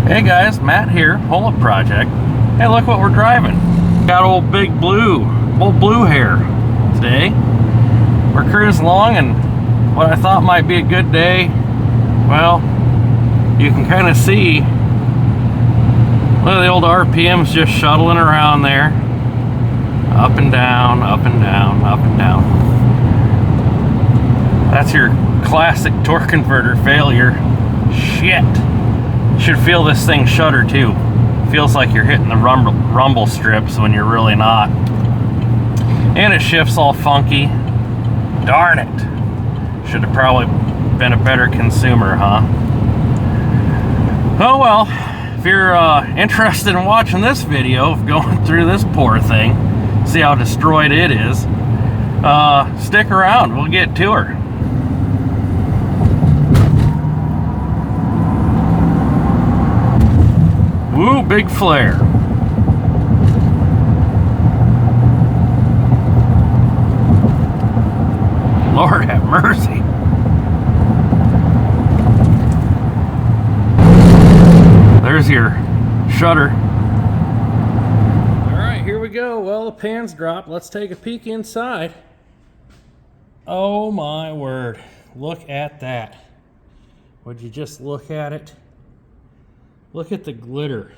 Hey guys, Matt here, Pull-Up Project. Hey, look what we're driving. Got old blue hair today. We're cruising along, and what I thought might be a good day, well, you can kind of see, look at the old RPMs just shuttling around there. Up and down, up and down, up and down. That's your classic torque converter failure. Shit. Should feel this thing shudder too. Feels like you're hitting the rumble strips when you're really not. And it shifts all funky. Darn it. Should have probably been a better consumer, huh? Oh well, if you're interested in watching this video of going through this poor thing, see how destroyed it is, stick around, we'll get to her. Woo, big flare. Lord have mercy. There's your shutter. All right, here we go. Well, the pan's dropped. Let's take a peek inside. Oh my word. Look at that. Would you just look at it? Look at the glitter.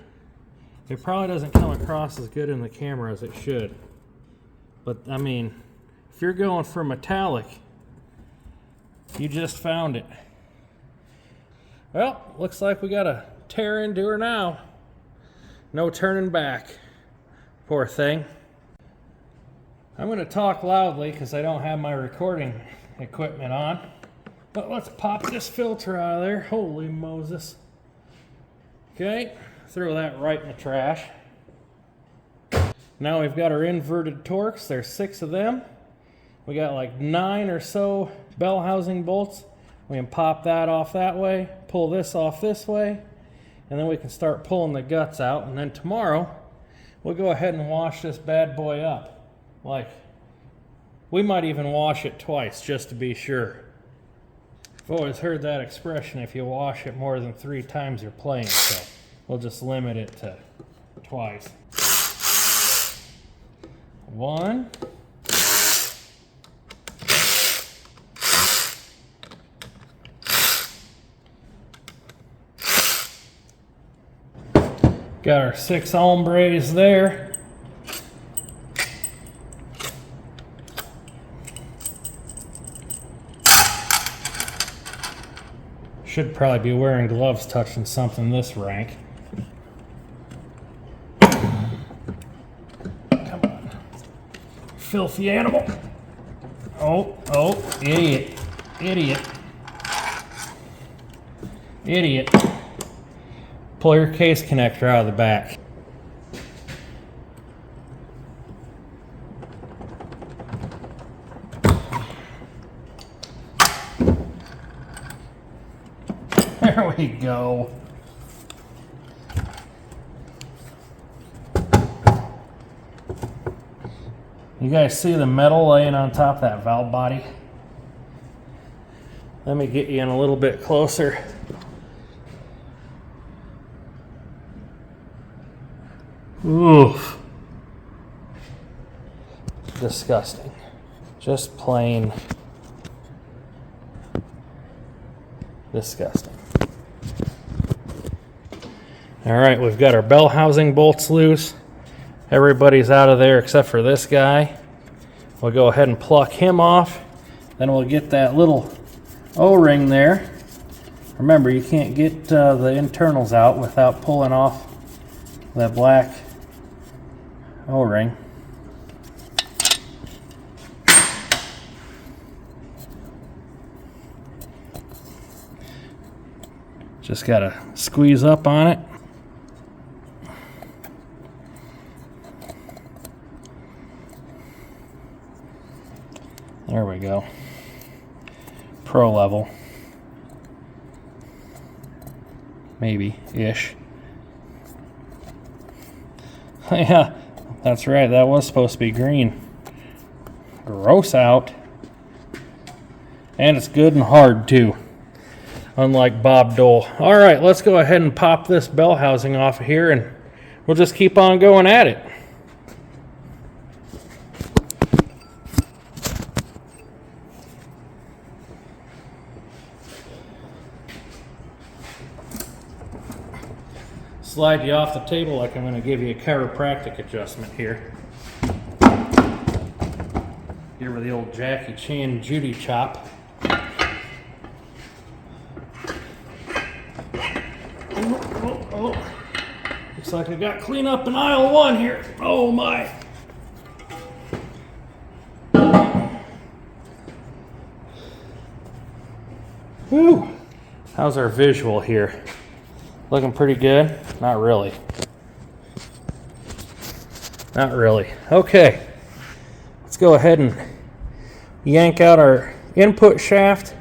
It probably doesn't come across as good in the camera as it should. But I mean, if you're going for metallic, you just found it. Well, looks like we got to tear into her now. No turning back. Poor thing. I'm going to talk loudly because I don't have my recording equipment on. But let's pop this filter out of there. Holy Moses. Okay, throw that right in the trash. Now we've got our inverted torques. There's 6 of them. We got like 9 or so bell housing bolts. We can pop that off that way, pull this off this way, and then we can start pulling the guts out. And then tomorrow, we'll go ahead and wash this bad boy up. Like, we might even wash it twice just to be sure. I've always heard that expression, if you wash it more than 3 times you're playing, so we'll just limit it to twice. 1. Got our 6 hombres there. Should probably be wearing gloves touching something this rank. Come on. Filthy animal. Oh, idiot. Idiot. Pull your case connector out of the back. There we go. You guys see the metal laying on top of that valve body? Let me get you in a little bit closer. Oof. Disgusting. Just plain disgusting. All right, we've got our bell housing bolts loose. Everybody's out of there except for this guy. We'll go ahead and pluck him off. Then we'll get that little O-ring there. Remember, you can't get the internals out without pulling off that black O-ring. Just gotta squeeze up on it. There we go. Pro level. Maybe-ish. Yeah, that's right. That was supposed to be green. Gross out. And it's good and hard too. unlike Bob Dole. All right, let's go ahead and pop this bell housing off of here, and we'll just keep on going at it. Slide you off the table like I'm going to give you a chiropractic adjustment here. Give her the old Jackie Chan Judy chop. Oh. Looks like I got clean up in aisle 1 here. Oh my. Whew. How's our visual here? Looking pretty good? Not really. Not really. Okay. Let's go ahead and yank out our input shaft.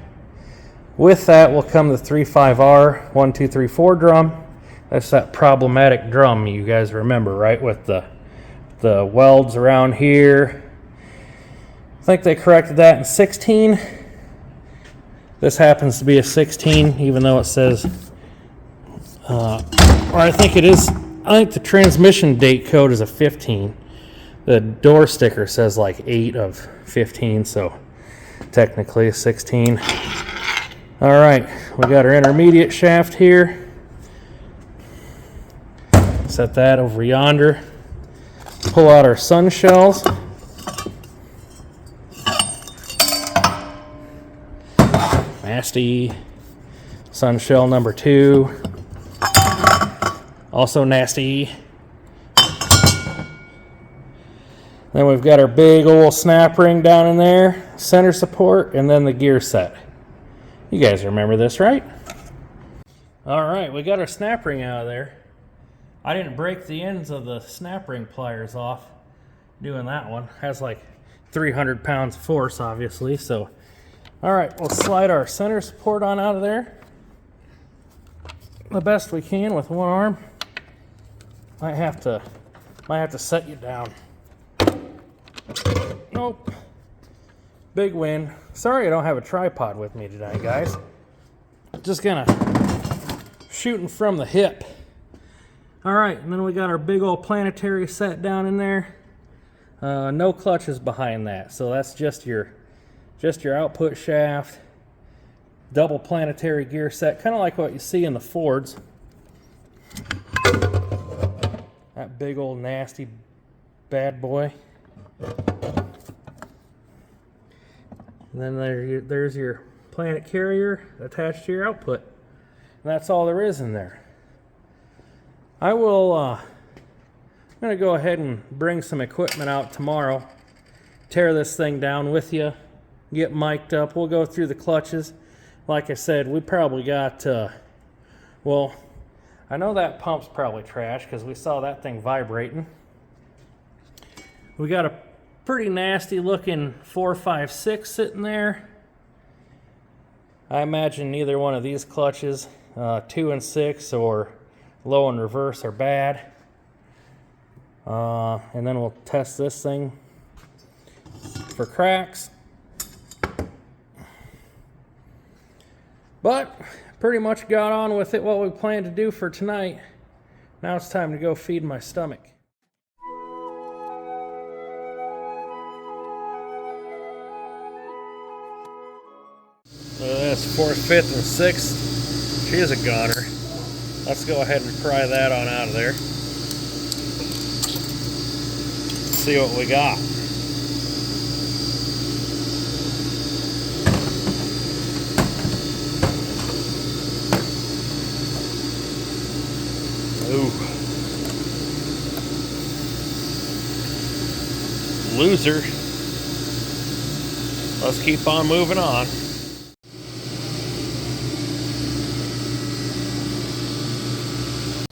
With that will come the 35R 1, 2, 3, 4 drum. That's that problematic drum you guys remember, right? With the welds around here. I think they corrected that in 16. This happens to be a 16, even though it says, or I think it is, I think the transmission date code is a 15. The door sticker says like 8 of 15, so technically a 16. All right, we got our intermediate shaft here. Set that over yonder. Pull out our sun shells. Nasty. Sun shell number 2. Also nasty. Then we've got our big old snap ring down in there, center support, and then the gear set. You guys remember this, right? All right, we got our snap ring out of there. I didn't break the ends of the snap ring pliers off doing that one. Has like 300 pounds of force, obviously. So, all right, we'll slide our center support on out of there the best we can with one arm. Might have to set you down. Nope. Big win. Sorry I don't have a tripod with me today, guys. Just gonna shooting from the hip. All right, and then we got our big old planetary set down in there. No clutches behind that, so that's just your output shaft. Double planetary gear set, kind of like what you see in the Fords. That big old nasty bad boy. And then there's your planet carrier attached to your output. And that's all there is in there. I'm going to go ahead and bring some equipment out tomorrow. Tear this thing down with you. Get mic'd up. We'll go through the clutches. Like I said, we probably got, well, I know that pump's probably trash because we saw that thing vibrating. We got a pretty nasty looking 456 sitting there. I imagine neither one of these clutches, 2 and 6 or low and reverse, are bad. And then we'll test this thing for cracks. But pretty much got on with it what we planned to do for tonight. Now it's time to go feed my stomach. That's 4th, 5th, and 6th. She is a goner. Let's go ahead and pry that on out of there. See what we got. Ooh. Loser. Let's keep on moving on.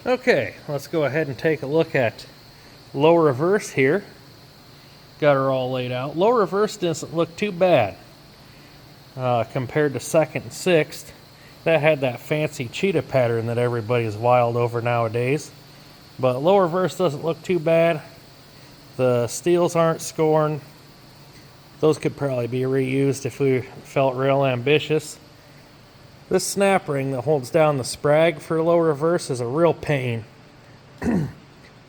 Okay, let's go ahead and take a look at low reverse here. Got her all laid out. Low reverse doesn't look too bad compared to 2nd and 6th. That had that fancy cheetah pattern that everybody's wild over nowadays. But low reverse doesn't look too bad. The steels aren't scoring. Those could probably be reused if we felt real ambitious. This snap ring that holds down the sprag for low reverse is a real pain.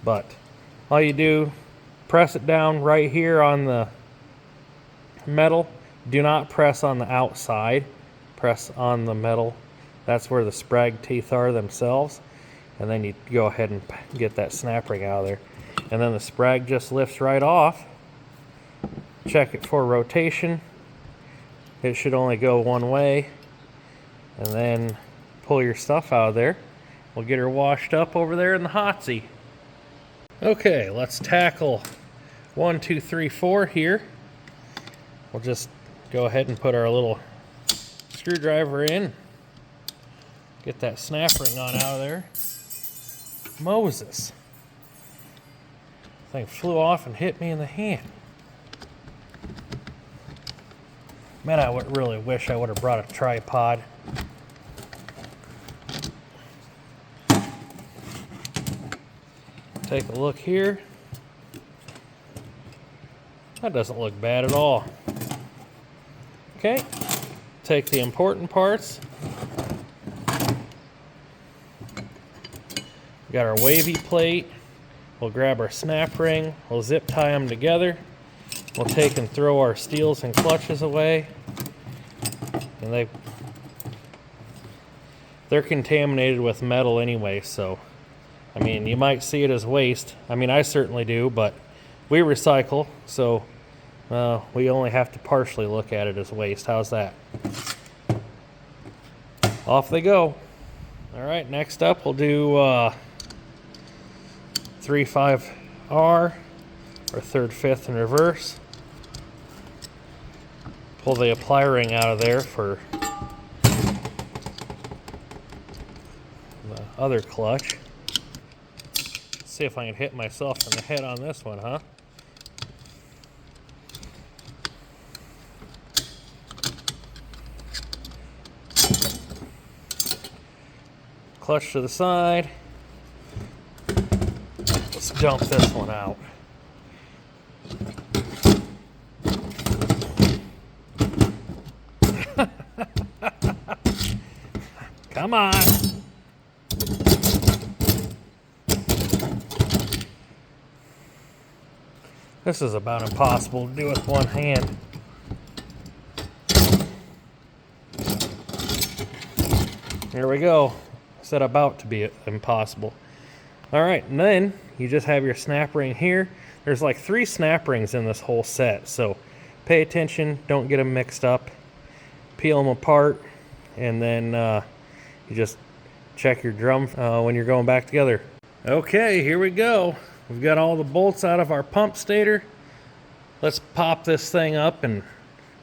But all you do, press it down right here on the metal. Do not press on the outside. Press on the metal. That's where the sprag teeth are themselves. And then you go ahead and get that snap ring out of there. And then the sprag just lifts right off. Check it for rotation. It should only go one way. And then pull your stuff out of there. We'll get her washed up over there in the hotsy. Okay, let's tackle 1, 2, 3, 4 here. We'll just go ahead and put our little screwdriver in. Get that snap ring on out of there. Moses. Thing flew off and hit me in the hand. Man, I would really wish I would have brought a tripod. Take a look here. That doesn't look bad at all. Okay, take the important parts. We got our wavy plate. We'll grab our snap ring. We'll zip tie them together. We'll take and throw our steels and clutches away. And they're contaminated with metal anyway, so I mean, you might see it as waste. I mean, I certainly do, but we recycle, so we only have to partially look at it as waste. How's that? Off they go. All right, next up we'll do 3/5R, or 3rd, 5th in reverse. Pull the apply ring out of there for the other clutch. See if I can hit myself in the head on this one, huh? Clutch to the side. Let's dump this one out. Come on. This is about impossible to do with one hand. Here we go. Said about to be impossible. All right, and then you just have your snap ring here. There's like 3 snap rings in this whole set, so pay attention, don't get them mixed up. Peel them apart, and then you just check your drum when you're going back together. Okay, here we go. We've got all the bolts out of our pump stator. Let's pop this thing up and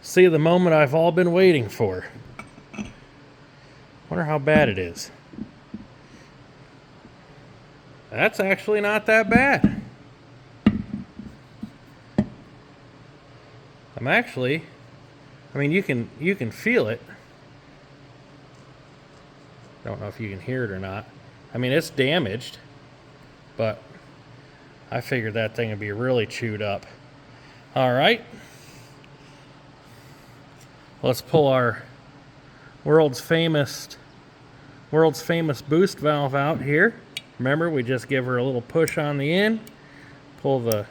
see the moment I've all been waiting for. Wonder how bad it is. That's actually not that bad. I mean, you can feel it. Don't know if you can hear it or not. I mean, it's damaged, but I figured that thing would be really chewed up. All right. Let's pull our world's famous boost valve out here. Remember, we just give her a little push on the end, pull the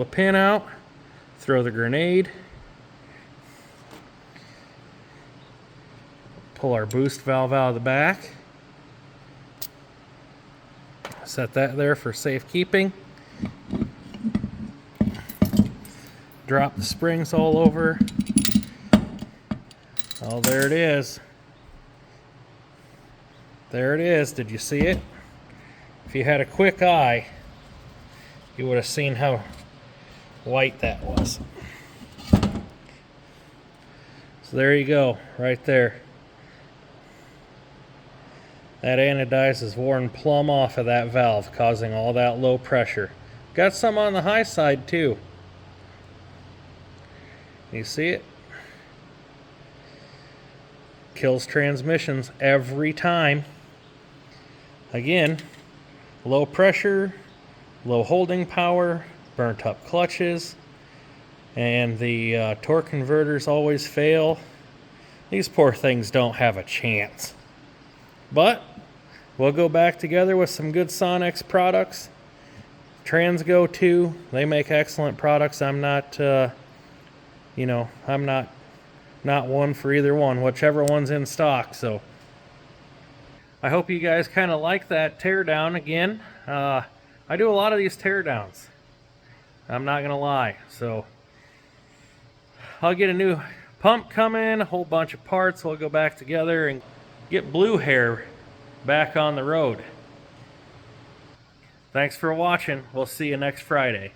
pin out, throw the grenade, pull our boost valve out of the back, set that there for safekeeping. Drop the springs all over. Oh, there it is. There it is. Did you see it? If you had a quick eye, you would have seen how white that was. So there you go, right there. That anodize is worn plumb off of that valve, causing all that low pressure. Got some on the high side too. You see it? Kills transmissions every time. Again, low pressure, low holding power, burnt up clutches, and the torque converters always fail. These poor things don't have a chance. But we'll go back together with some good Sonex products. Transgo too. They make excellent products. I'm not, I'm not one for either one, whichever one's in stock. So I hope you guys kind of like that teardown again. I do a lot of these teardowns. I'm not gonna lie. So I'll get a new pump coming, a whole bunch of parts. We'll go back together and get Blue Hair back on the road. Thanks for watching. We'll see you next Friday.